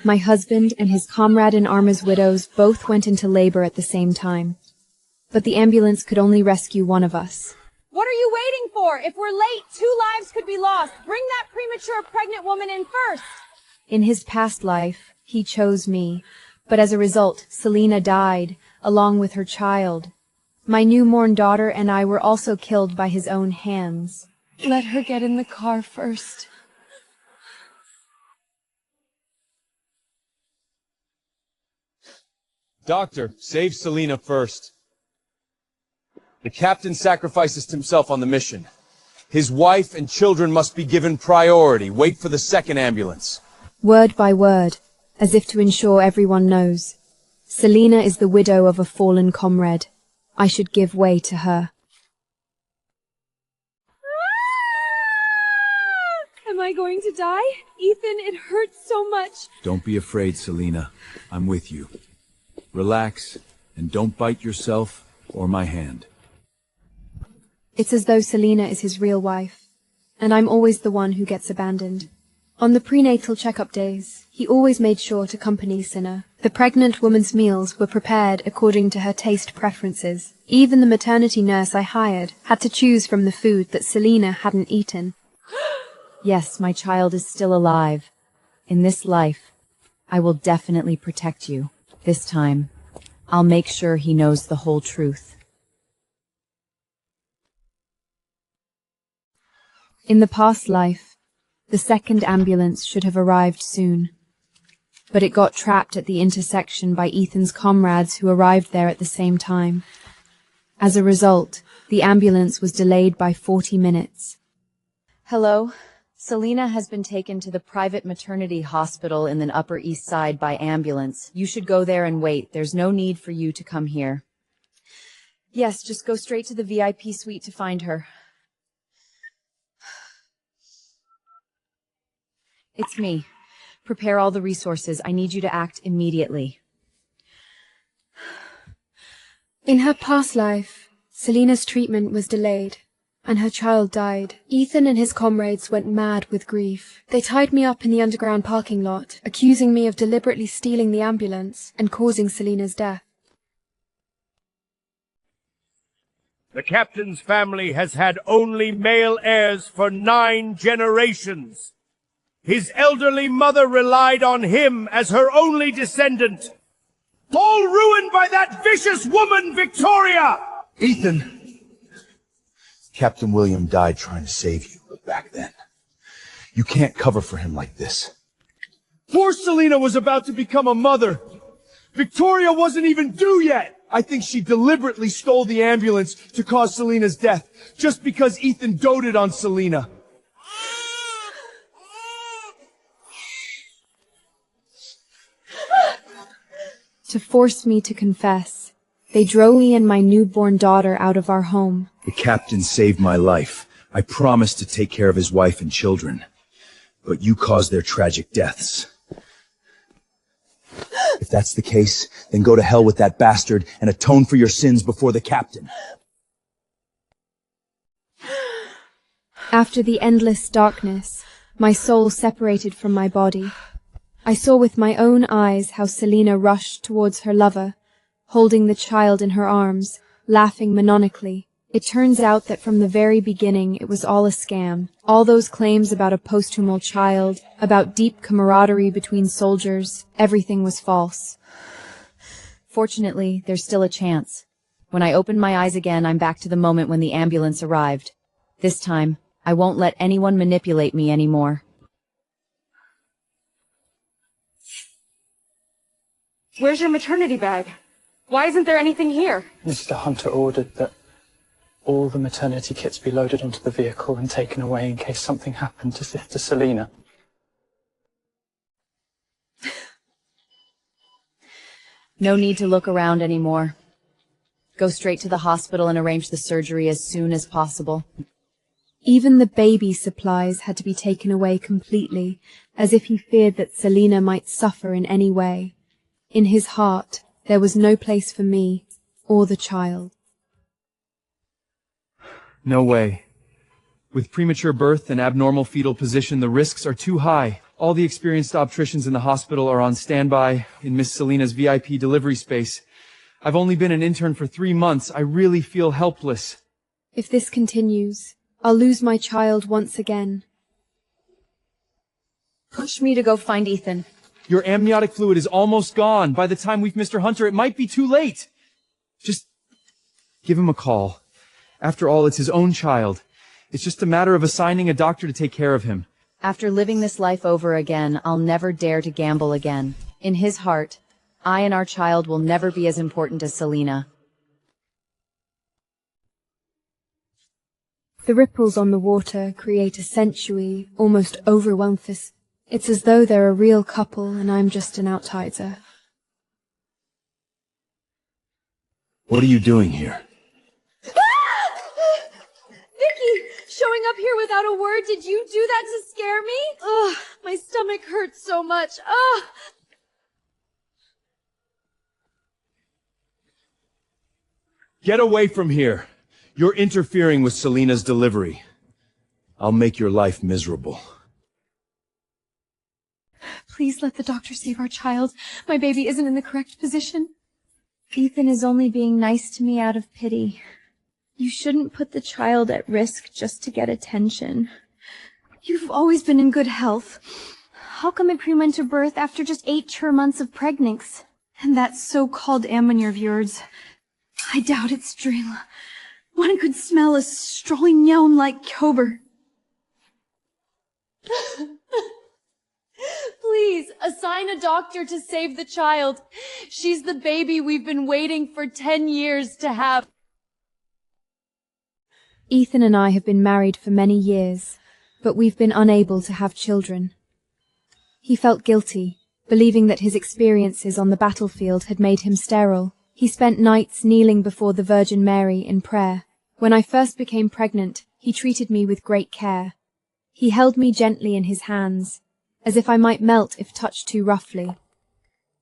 My husband and his comrade in arms widows both went into labor at the same time. But the ambulance could only rescue one of us. What are you waiting for? If we're late, 2 lives could be lost. Bring that premature pregnant woman in first. In his past life, he chose me. But as a result, Selena died, along with her child. My newborn daughter and I were also killed by his own hands. Let her get in the car first. Doctor, save Selena first. The captain sacrificed himself on the mission. His wife and children must be given priority. Wait for the second ambulance. Word by word, as if to ensure everyone knows. Selena is the widow of a fallen comrade. I should give way to her. Am I going to die? Ethan, it hurts so much. Don't be afraid, Selena. I'm with you. Relax, and don't bite yourself or my hand. It's as though Selena is his real wife, and I'm always the one who gets abandoned. On the prenatal checkup days, he always made sure to accompany Sina. The pregnant woman's meals were prepared according to her taste preferences. Even the maternity nurse I hired had to choose from the food that Selena hadn't eaten. Yes, my child is still alive. In this life, I will definitely protect you. This time, I'll make sure he knows the whole truth. In the past life, the second ambulance should have arrived soon. But it got trapped at the intersection by Ethan's comrades who arrived there at the same time. As a result, the ambulance was delayed by 40 minutes. Hello. Selena has been taken to the private maternity hospital in the Upper East Side by ambulance. You should go there and wait. There's no need for you to come here. Yes, just go straight to the VIP suite to find her. It's me. Prepare all the resources. I need you to act immediately. In her past life, Selena's treatment was delayed, and her child died. Ethan and his comrades went mad with grief. They tied me up in the underground parking lot, accusing me of deliberately stealing the ambulance and causing Selena's death. The captain's family has had only male heirs for 9 generations. His elderly mother relied on him as her only descendant. All ruined by that vicious woman, Victoria! Ethan! Captain William died trying to save you, but back then, you can't cover for him like this. Poor Selena was about to become a mother. Victoria wasn't even due yet. I think she deliberately stole the ambulance to cause Selena's death, just because Ethan doted on Selena. To force me to confess, they drove me and my newborn daughter out of our home. The captain saved my life. I promised to take care of his wife and children. But you caused their tragic deaths. If that's the case, then go to hell with that bastard and atone for your sins before the captain. After the endless darkness, my soul separated from my body. I saw with my own eyes how Selena rushed towards her lover, holding the child in her arms, laughing maniacally. It turns out that from the very beginning it was all a scam. All those claims about a posthumal child, about deep camaraderie between soldiers, everything was false. Fortunately, there's still a chance. When I open my eyes again, I'm back to the moment when the ambulance arrived. This time, I won't let anyone manipulate me anymore. Where's your maternity bag? Why isn't there anything here? Mr. Hunter ordered that all the maternity kits be loaded onto the vehicle and taken away in case something happened to Sister Selena. No need to look around anymore. Go straight to the hospital and arrange the surgery as soon as possible. Even the baby supplies had to be taken away completely, as if he feared that Selena might suffer in any way. In his heart, there was no place for me or the child. No way. With premature birth and abnormal fetal position, the risks are too high. All the experienced obstetricians in the hospital are on standby in Miss Selena's VIP delivery space. I've only been an intern for 3 months. I really feel helpless. If this continues, I'll lose my child once again. Push me to go find Ethan. Your amniotic fluid is almost gone. By the time we've Mr. Hunter, it might be too late. Just give him a call. After all, it's his own child. It's just a matter of assigning a doctor to take care of him. After living this life over again, I'll never dare to gamble again. In his heart, I and our child will never be as important as Selena. The ripples on the water create a sensually, almost overwhelmed fist. It's as though they're a real couple and I'm just an outsider. What are you doing here? Showing up here without a word, did you do that to scare me? Ugh, my stomach hurts so much. Ugh. Get away from here. You're interfering with Selena's delivery. I'll make your life miserable. Please let the doctor save our child. My baby isn't in the correct position. Ethan is only being nice to me out of pity. You shouldn't put the child at risk just to get attention. You've always been in good health. How come it went to birth after just 8 months of pregnancy? And that so-called ammonia of yours, I doubt it's real. One could smell a strolling gnome like Kober. Please, assign a doctor to save the child. She's the baby we've been waiting for 10 years to have. Ethan and I have been married for many years, but we've been unable to have children. He felt guilty, believing that his experiences on the battlefield had made him sterile. He spent nights kneeling before the Virgin Mary in prayer. When I first became pregnant, he treated me with great care. He held me gently in his hands, as if I might melt if touched too roughly.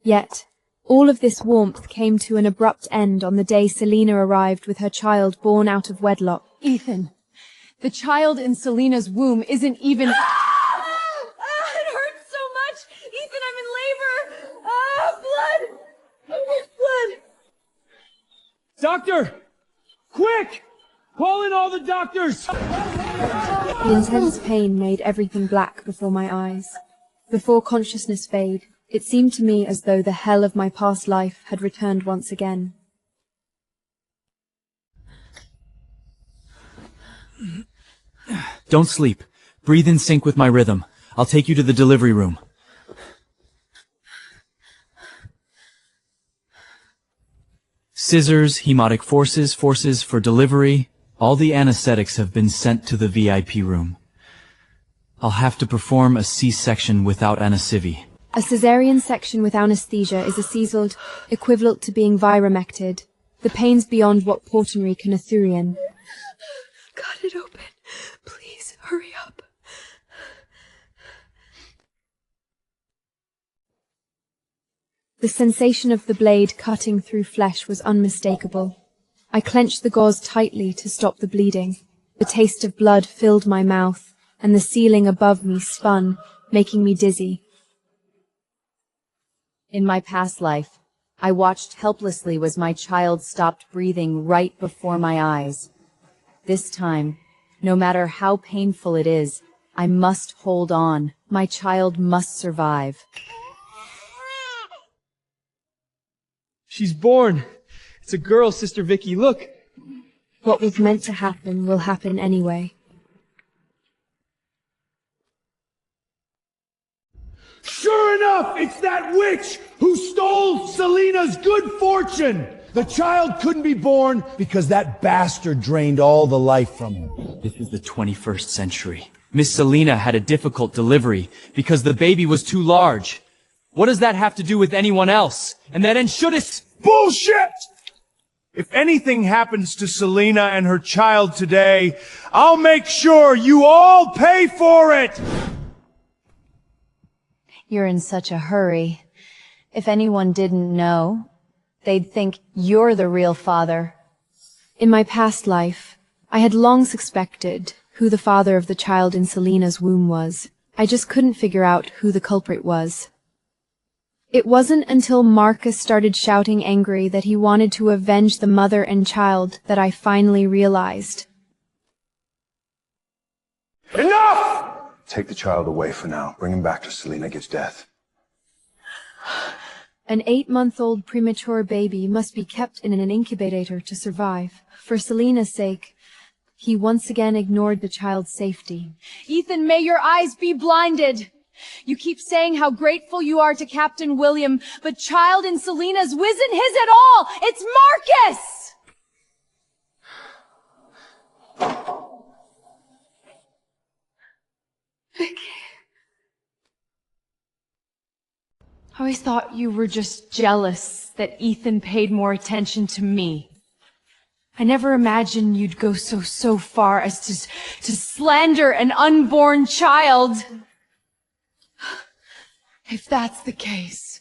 Yet, all of this warmth came to an abrupt end on the day Selena arrived with her child born out of wedlock. Ethan, the child in Selena's womb isn't even... It hurts so much! Ethan, I'm in labor! Blood! Blood! Doctor! Quick! Call in all the doctors! The intense pain made everything black before my eyes. Before consciousness fade, it seemed to me as though the hell of my past life had returned once again. Don't sleep. Breathe in sync with my rhythm. I'll take you to the delivery room. Scissors, hemotic forces for delivery. All the anesthetics have been sent to the VIP room. I'll have to perform a C-section without anesthesia. A caesarean section with anesthesia is a caesaled equivalent to being viromected. The pain's beyond what Portinary can Arthurian. Cut it open. Please, hurry up. The sensation of the blade cutting through flesh was unmistakable. I clenched the gauze tightly to stop the bleeding. The taste of blood filled my mouth, and the ceiling above me spun, making me dizzy. In my past life, I watched helplessly as my child stopped breathing right before my eyes. This time, no matter how painful it is, I must hold on. My child must survive. She's born. It's a girl, Sister Vicky. Look. What was meant to happen will happen anyway. Sure enough, it's that witch who stole Selena's good fortune. The child couldn't be born because that bastard drained all the life from him. This is the 21st century. Miss Selena had a difficult delivery because the baby was too large. What does that have to do with anyone else? And that end should it... Bullshit! If anything happens to Selena and her child today, I'll make sure you all pay for it! You're in such a hurry. If anyone didn't know, they'd think you're the real father. In my past life, I had long suspected who the father of the child in Selena's womb was. I just couldn't figure out who the culprit was. It wasn't until Marcus started shouting angry that he wanted to avenge the mother and child that I finally realized. Enough! Take the child away for now. Bring him back till Selina gives death. An 8-month-old premature baby must be kept in an incubator to survive. For Selina's sake, he once again ignored the child's safety. Ethan, may your eyes be blinded! You keep saying how grateful you are to Captain William, but child in Selina's isn't his at all! It's Marcus! Vicky. I always thought you were just jealous that Ethan paid more attention to me. I never imagined you'd go so far as to slander an unborn child. If that's the case,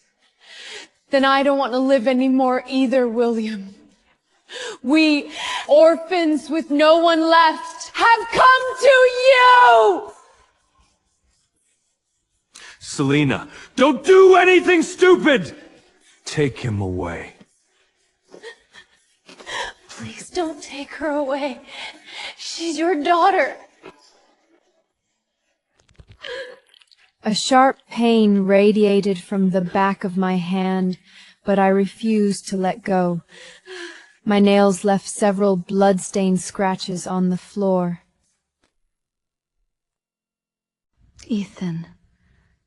then I don't want to live anymore either, William. We, orphans with no one left, have come to you! Selina, don't do anything stupid! Take him away. Please don't take her away. She's your daughter. A sharp pain radiated from the back of my hand, but I refused to let go. My nails left several blood-stained scratches on the floor. Ethan,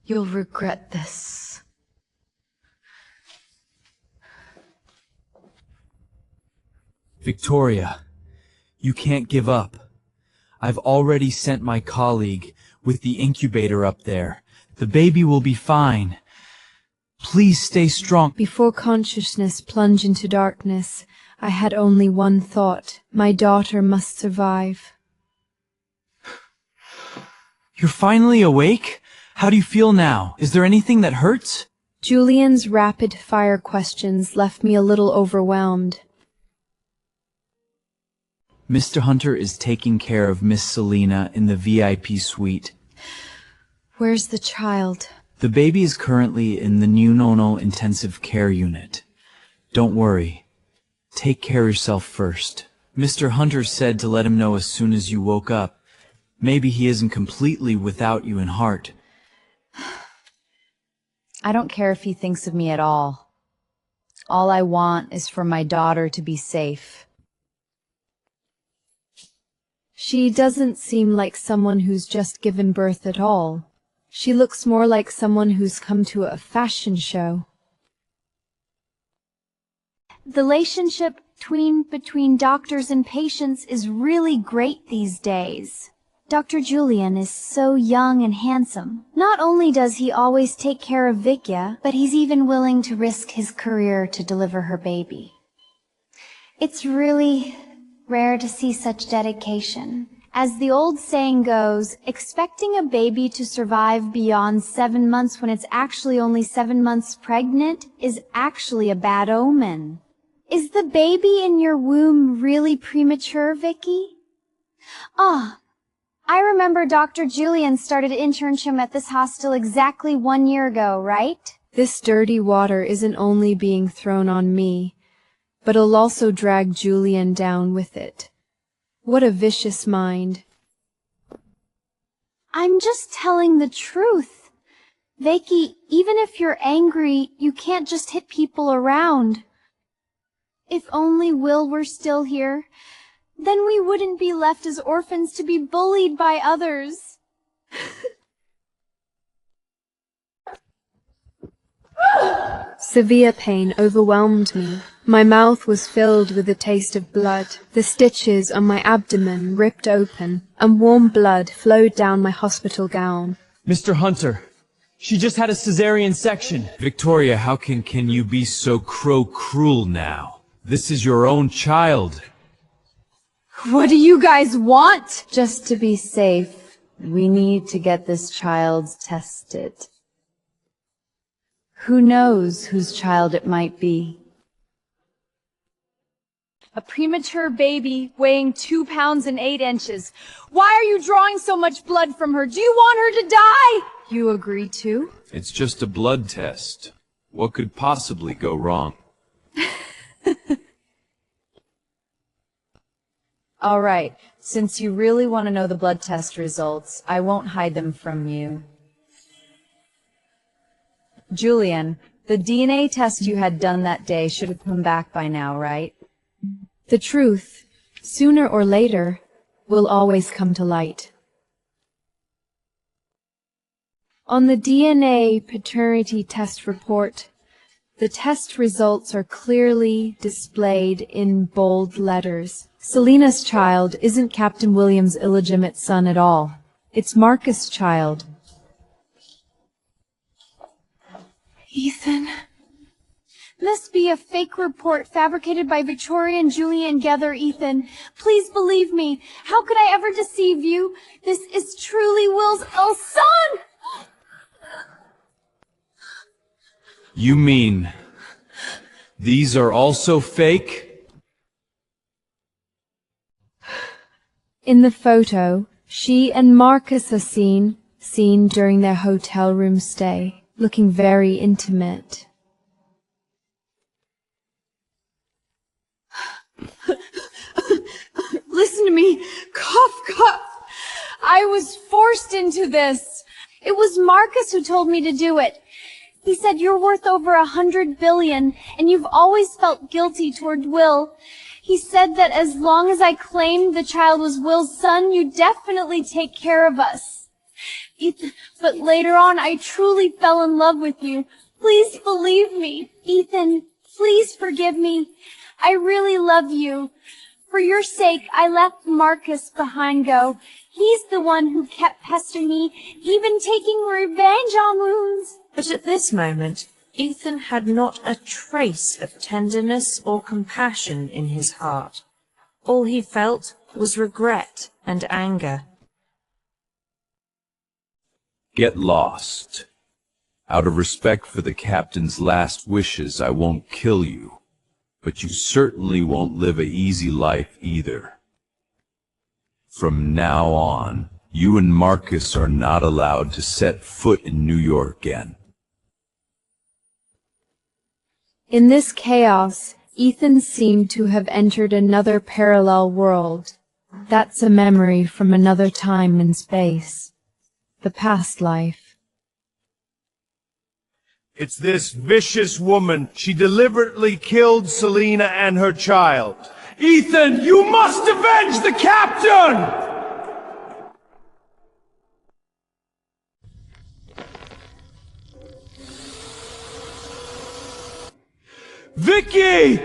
you'll regret this. Victoria, you can't give up. I've already sent my colleague with the incubator up there. The baby will be fine. Please stay strong. Before consciousness plunged into darkness, I had only one thought. My daughter must survive. You're finally awake? How do you feel now? Is there anything that hurts? Julian's rapid-fire questions left me a little overwhelmed. Mr. Hunter is taking care of Miss Selina in the VIP suite. Where's the child? The baby is currently in the neonatal intensive care unit. Don't worry. Take care of yourself first. Mr. Hunter said to let him know as soon as you woke up. Maybe he isn't completely without you in heart. I don't care if he thinks of me at all. All I want is for my daughter to be safe. She doesn't seem like someone who's just given birth at all. She looks more like someone who's come to a fashion show. The relationship between doctors and patients is really great these days. Dr. Julian is so young and handsome. Not only does he always take care of Vicya, but he's even willing to risk his career to deliver her baby. It's really rare to see such dedication. As the old saying goes, expecting a baby to survive beyond 7 months when it's actually only 7 months pregnant is actually a bad omen. Is the baby in your womb really premature, Vicky? I remember Dr. Julian started internship at this hospital exactly 1 year ago, right? This dirty water isn't only being thrown on me, but it'll also drag Julian down with it. What a vicious mind. I'm just telling the truth. Vicky, even if you're angry, you can't just hit people around. If only Will were still here, then we wouldn't be left as orphans to be bullied by others. Severe pain overwhelmed me. My mouth was filled with the taste of blood. The stitches on my abdomen ripped open, and warm blood flowed down my hospital gown. Mr. Hunter, she just had a cesarean section. Victoria, how can you be so cruel now? This is your own child. What do you guys want? Just to be safe, we need to get this child tested. Who knows whose child it might be? A premature baby weighing 2 pounds and 8 inches. Why are you drawing so much blood from her? Do you want her to die? You agree too? It's just a blood test. What could possibly go wrong? All right, since you really want to know the blood test results, I won't hide them from you. Julian, the DNA test you had done that day should have come back by now, right? The truth, sooner or later, will always come to light. On the DNA paternity test report, the test results are clearly displayed in bold letters. Selina's child isn't Captain William's illegitimate son at all. It's Marcus' child. Ethan. Must be a fake report fabricated by Victoria and Julian together, Ethan. Please believe me. How could I ever deceive you? This is truly Will's son! You mean these are also fake? In the photo, she and Marcus are seen during their hotel room stay, looking very intimate. Listen to me. Cough, cough. I was forced into this. It was Marcus who told me to do it. He said you're worth over 100 billion, and you've always felt guilty toward Will. He said that as long as I claimed the child was Will's son, you'd definitely take care of us. Ethan, but later on, I truly fell in love with you. Please believe me. Ethan, please forgive me. I really love you. For your sake, I left Marcus behind go. He's the one who kept pestering me, even taking revenge on wounds. But at this moment, Ethan had not a trace of tenderness or compassion in his heart. All he felt was regret and anger. Get lost. Out of respect for the captain's last wishes, I won't kill you. But you certainly won't live an easy life either. From now on, you and Marcus are not allowed to set foot in New York again. In this chaos, Ethan seemed to have entered another parallel world. That's a memory from another time and space. The past life. It's this vicious woman. She deliberately killed Selina and her child. Ethan, you must avenge the captain! Vicky!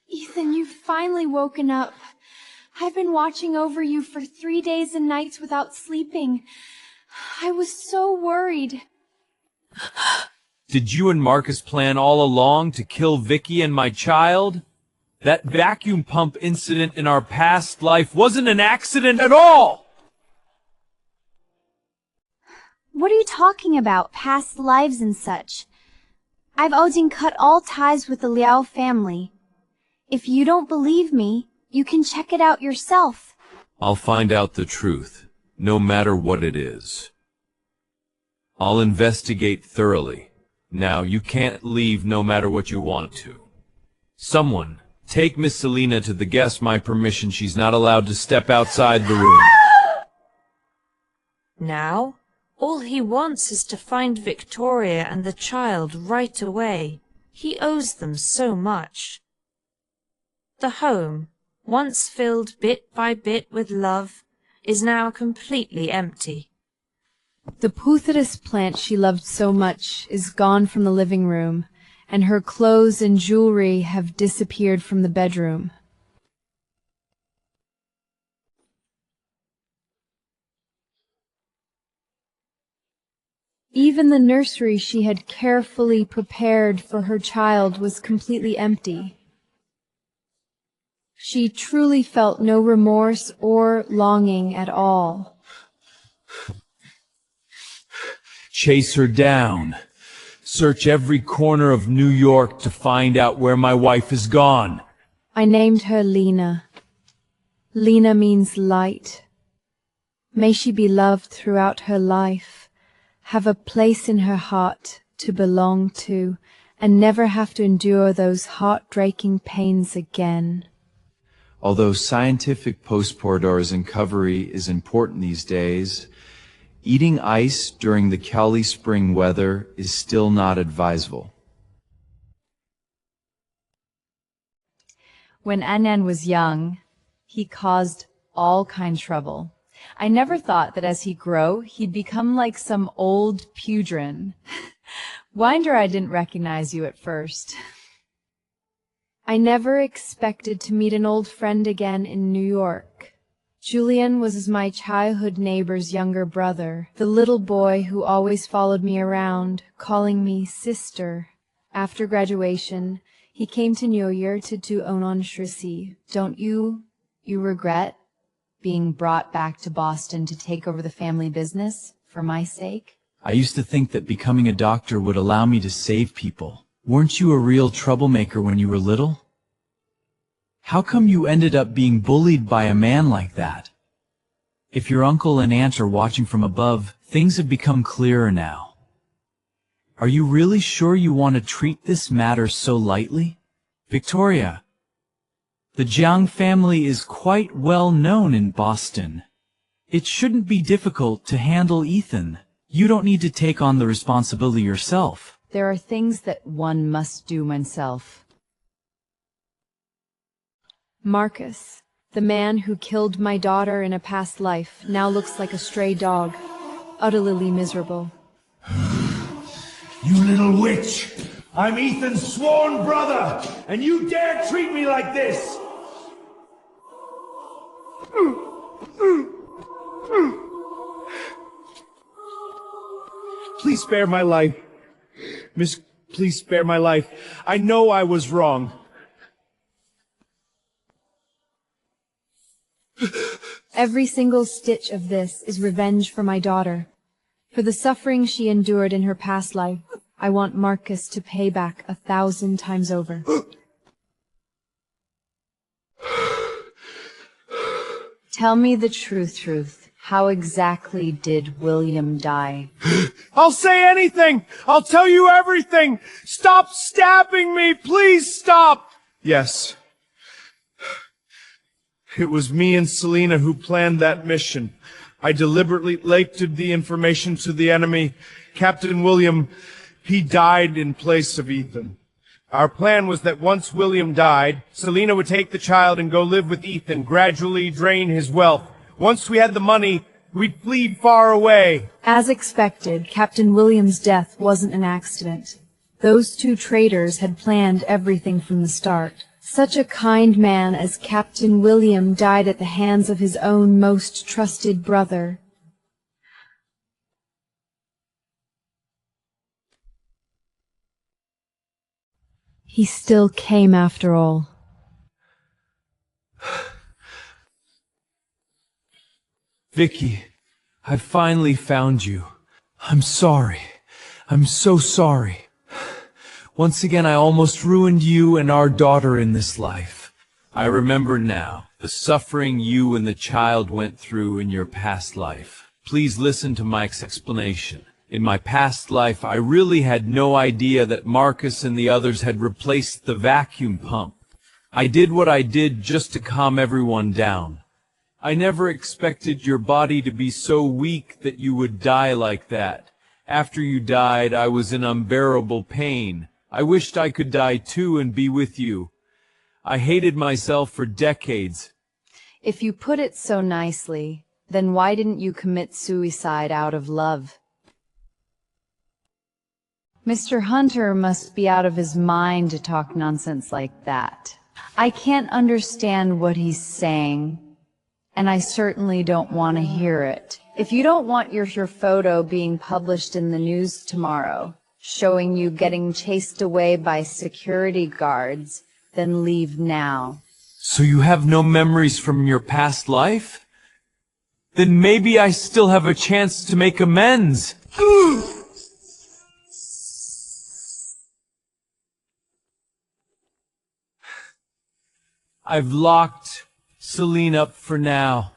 Ethan, you've finally woken up. I've been watching over you for 3 days and nights without sleeping. I was so worried. Did you and Marcus plan all along to kill Vicky and my child? That vacuum pump incident in our past life wasn't an accident at all! What are you talking about? Past lives and such? I've Odin cut all ties with the Liao family. If you don't believe me, you can check it out yourself. I'll find out the truth, no matter what it is. I'll investigate thoroughly. Now, you can't leave no matter what you want to. Someone, take Miss Selina to the guest. My permission. She's not allowed to step outside the room. Now, all he wants is to find Victoria and the child right away. He owes them so much. The home, once filled bit by bit with love, is now completely empty. The Putharis plant she loved so much is gone from the living room, and her clothes and jewelry have disappeared from the bedroom. Even the nursery she had carefully prepared for her child was completely empty. She truly felt no remorse or longing at all. Chase her down. search every corner of New York to find out where my wife is gone. I named her Lena. Lena means light. May she be loved throughout her life, have a place in her heart to belong to, and never have to endure those heart-breaking pains again. Although scientific postpartum recovery is important these days, eating ice during the Cali spring weather is still not advisable. When Annan was young, he caused all kind trouble. I never thought that as he grow, he'd become like some old pudron. Wonder I didn't recognize you at first. I never expected to meet an old friend again in New York. Julian was my childhood neighbor's younger brother, the little boy who always followed me around, calling me sister. After graduation, he came to New York to do ononshirisi. Don't you regret being brought back to Boston to take over the family business for my sake? I used to think that becoming a doctor would allow me to save people. Weren't you a real troublemaker when you were little? How come you ended up being bullied by a man like that? If your uncle and aunt are watching from above, things have become clearer now. Are you really sure you want to treat this matter so lightly? Victoria, the Jiang family is quite well known in Boston. It shouldn't be difficult to handle Ethan. You don't need to take on the responsibility yourself. There are things that one must do oneself. Marcus, the man who killed my daughter in a past life, now looks like a stray dog, utterly miserable. You little witch! I'm Ethan's sworn brother, and you dare treat me like this! Please spare my life. Miss, please spare my life. I know I was wrong. Every single stitch of this is revenge for my daughter. For the suffering she endured in her past life, I want Marcus to pay back 1,000 times over. Tell me the truth. How exactly did William die? I'll say anything! I'll tell you everything! Stop stabbing me! Please stop! Yes. It was me and Selina who planned that mission. I deliberately leaked the information to the enemy. Captain William, he died in place of Ethan. Our plan was that once William died, Selina would take the child and go live with Ethan, gradually drain his wealth. Once we had the money, we'd flee far away. As expected, Captain William's death wasn't an accident. Those two traitors had planned everything from the start. Such a kind man as Captain William died at the hands of his own most trusted brother. He still came after all. Vicky, I finally found you. I'm sorry. I'm so sorry. Once again, I almost ruined you and our daughter in this life. I remember now the suffering you and the child went through in your past life. Please listen to my explanation. In my past life, I really had no idea that Marcus and the others had replaced the vacuum pump. I did what I did just to calm everyone down. I never expected your body to be so weak that you would die like that. After you died, I was in unbearable pain. I wished I could die too and be with you. I hated myself for decades. If you put it so nicely, then why didn't you commit suicide out of love? Mr. Hunter must be out of his mind to talk nonsense like that. I can't understand what he's saying, and I certainly don't want to hear it. If you don't want your photo being published in the news tomorrow, showing you getting chased away by security guards, then leave now. So you have no memories from your past life? Then maybe I still have a chance to make amends. I've locked Celine up for now.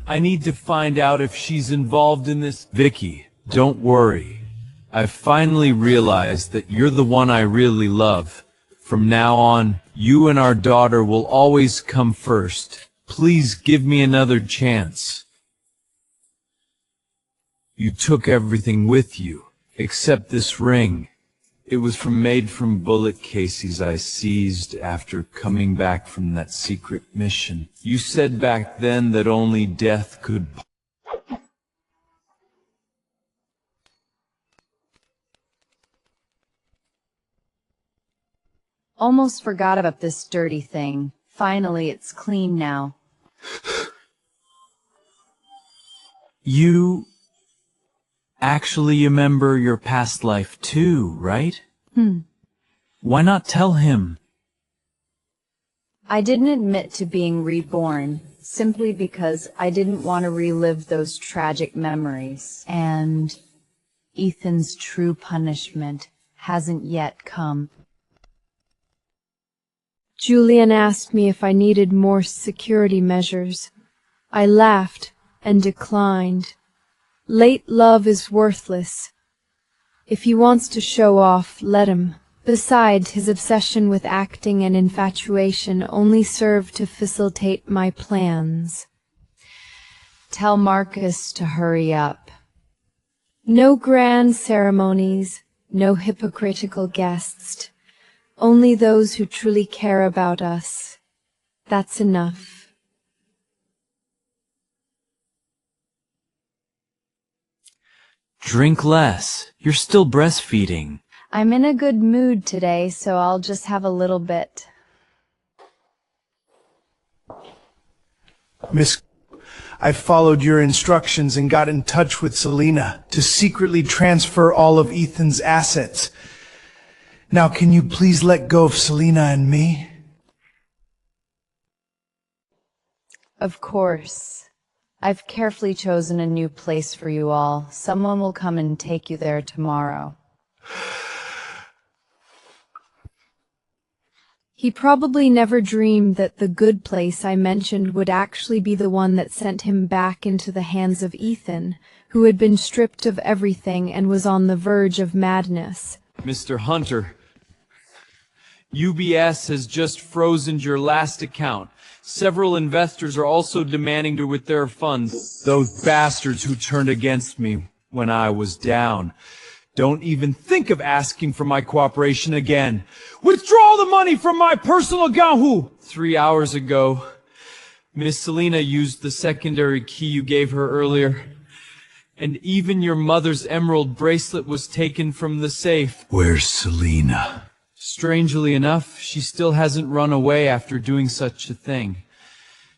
I need to find out if she's involved in this. Vicky, don't worry. I've finally realized that you're the one I really love. From now on, you and our daughter will always come first. Please give me another chance. You took everything with you, except this ring. It was made from bullet cases I seized after coming back from that secret mission. You said back then that only death could... Almost forgot about this dirty thing. Finally, it's clean now. You actually remember your past life too, right? Why not tell him? I didn't admit to being reborn, simply because I didn't want to relive those tragic memories. And Ethan's true punishment hasn't yet come. Julian asked me if I needed more security measures. I laughed and declined. Late love is worthless. If he wants to show off, let him. Besides, his obsession with acting and infatuation only served to facilitate my plans. Tell Marcus to hurry up. No grand ceremonies, no hypocritical guests. Only those who truly care about us. That's enough. Drink less. You're still breastfeeding. I'm in a good mood today, so I'll just have a little bit. Miss, I followed your instructions and got in touch with Selena to secretly transfer all of Ethan's assets. Now, can you please let go of Selena and me? Of course. I've carefully chosen a new place for you all. Someone will come and take you there tomorrow. He probably never dreamed that the good place I mentioned would actually be the one that sent him back into the hands of Ethan, who had been stripped of everything and was on the verge of madness. Mr. Hunter, UBS has just frozen your last account. Several investors are also demanding to withdraw their funds. Those bastards who turned against me when I was down. Don't even think of asking for my cooperation again. Withdraw the money from my personal account. 3 hours ago, Miss Selena used the secondary key you gave her earlier. And even your mother's emerald bracelet was taken from the safe. Where's Selena? Strangely enough, she still hasn't run away after doing such a thing.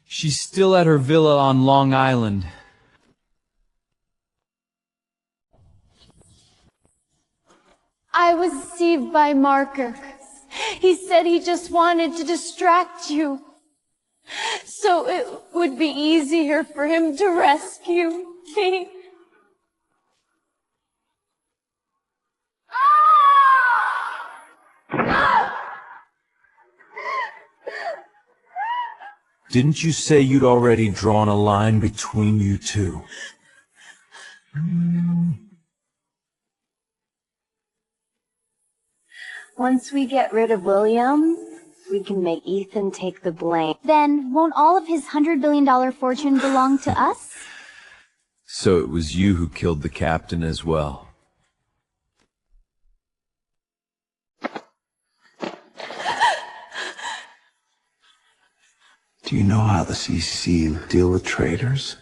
She's still at her villa on Long Island. I was deceived by Marcus. He said he just wanted to distract you, so it would be easier for him to rescue me. Didn't you say you'd already drawn a line between you two? Once we get rid of William, we can make Ethan take the blame. Then won't all of his $100 billion fortune belong to us? So it was you who killed the captain as well. Do you know how the CC deal with traitors?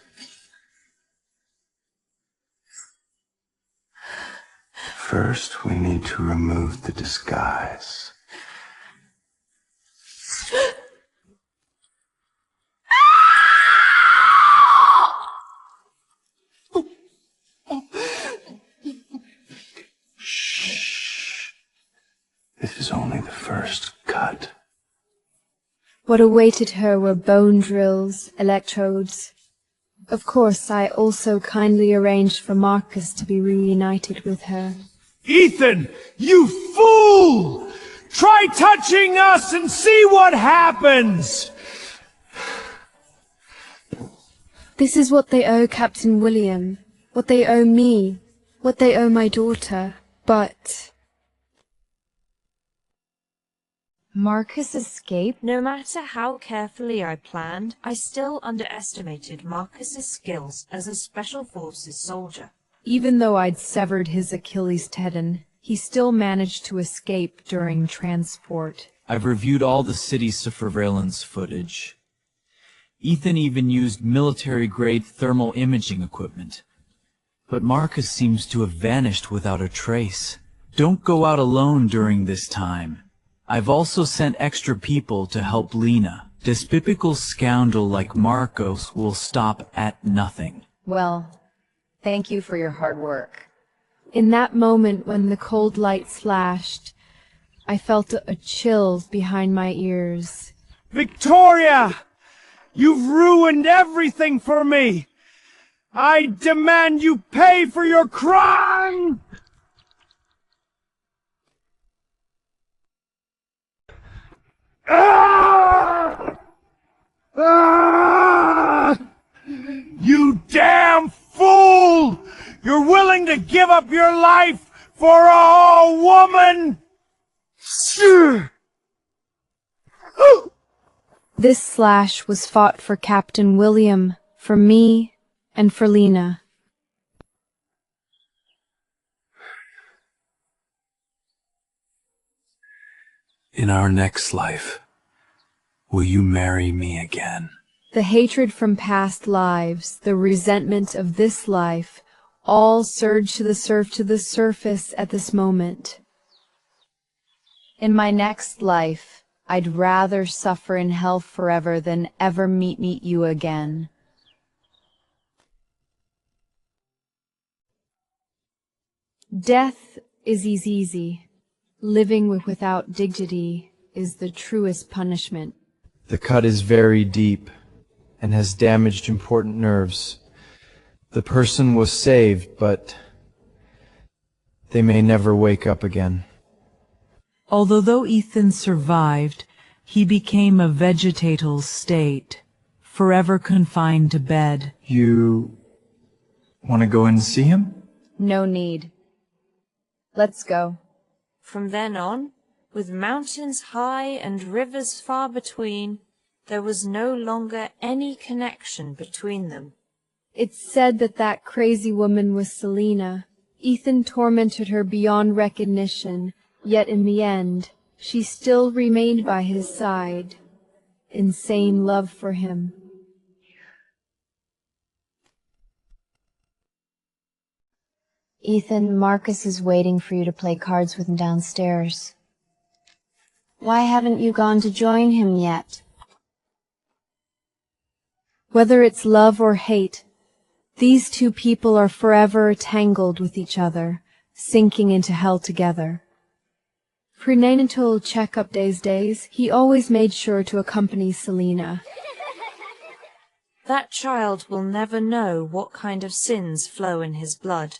First, we need to remove the disguise. Shh. This is only the first cut. What awaited her were bone drills, electrodes. Of course, I also kindly arranged for Marcus to be reunited with her. Ethan, you fool! Try touching us and see what happens! This is what they owe Captain William, what they owe me, what they owe my daughter, but... Marcus escaped? No matter how carefully I planned, I still underestimated Marcus's skills as a Special Forces soldier. Even though I'd severed his Achilles tendon, he still managed to escape during transport. I've reviewed all the city surveillance footage. Ethan even used military-grade thermal imaging equipment. But Marcus seems to have vanished without a trace. Don't go out alone during this time. I've also sent extra people to help Lena. This typical scoundrel like Marcos will stop at nothing. Well, thank you for your hard work. In that moment when the cold light flashed, I felt a chill behind my ears. Victoria! You've ruined everything for me! I demand you pay for your crime! Ah! Ah! You damn fool! You're willing to give up your life for a woman? This slash was fought for Captain William, for me, and for Lena. In our next life, will you marry me again? The hatred from past lives, the resentment of this life, all surge to the surface at this moment. In my next life, I'd rather suffer in hell forever than ever meet you again. Death is easy. Living without dignity is the truest punishment. The cut is very deep and has damaged important nerves. The person was saved, but they may never wake up again. Although Ethan survived, he became a vegetatal state, forever confined to bed. You want to go in and see him? No need. Let's go. From then on, with mountains high and rivers far between, there was no longer any connection between them. It's said that crazy woman was Selena. Ethan tormented her beyond recognition, yet in the end, she still remained by his side. Insane love for him. Ethan, Marcus is waiting for you to play cards with him downstairs. Why haven't you gone to join him yet? Whether it's love or hate, these two people are forever tangled with each other, sinking into hell together. Prenatal checkup days, he always made sure to accompany Selena. That child will never know what kind of sins flow in his blood.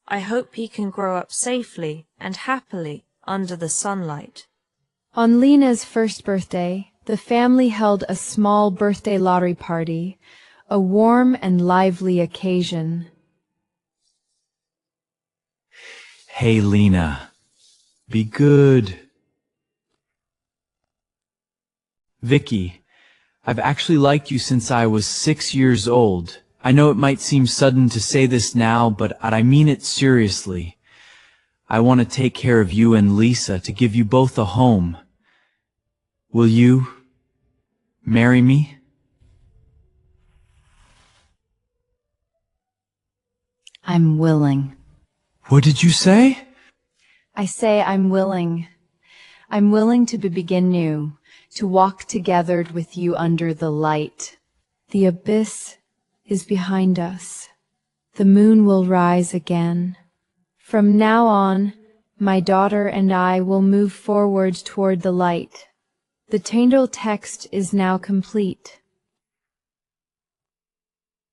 I hope he can grow up safely and happily under the sunlight. On Lena's first birthday, the family held a small birthday lottery party, a warm and lively occasion. Hey, Lena. Be good. Vicky, I've actually liked you since I was 6 years old. I know it might seem sudden to say this now, but I mean it seriously. I want to take care of you and Lisa, to give you both a home. Will you marry me? I'm willing. What did you say? I say I'm willing. I'm willing to begin new, to walk together with you under the light. The abyss is behind us. The moon will rise again. From now on, my daughter and I will move forward toward the light. The Tandle text is now complete.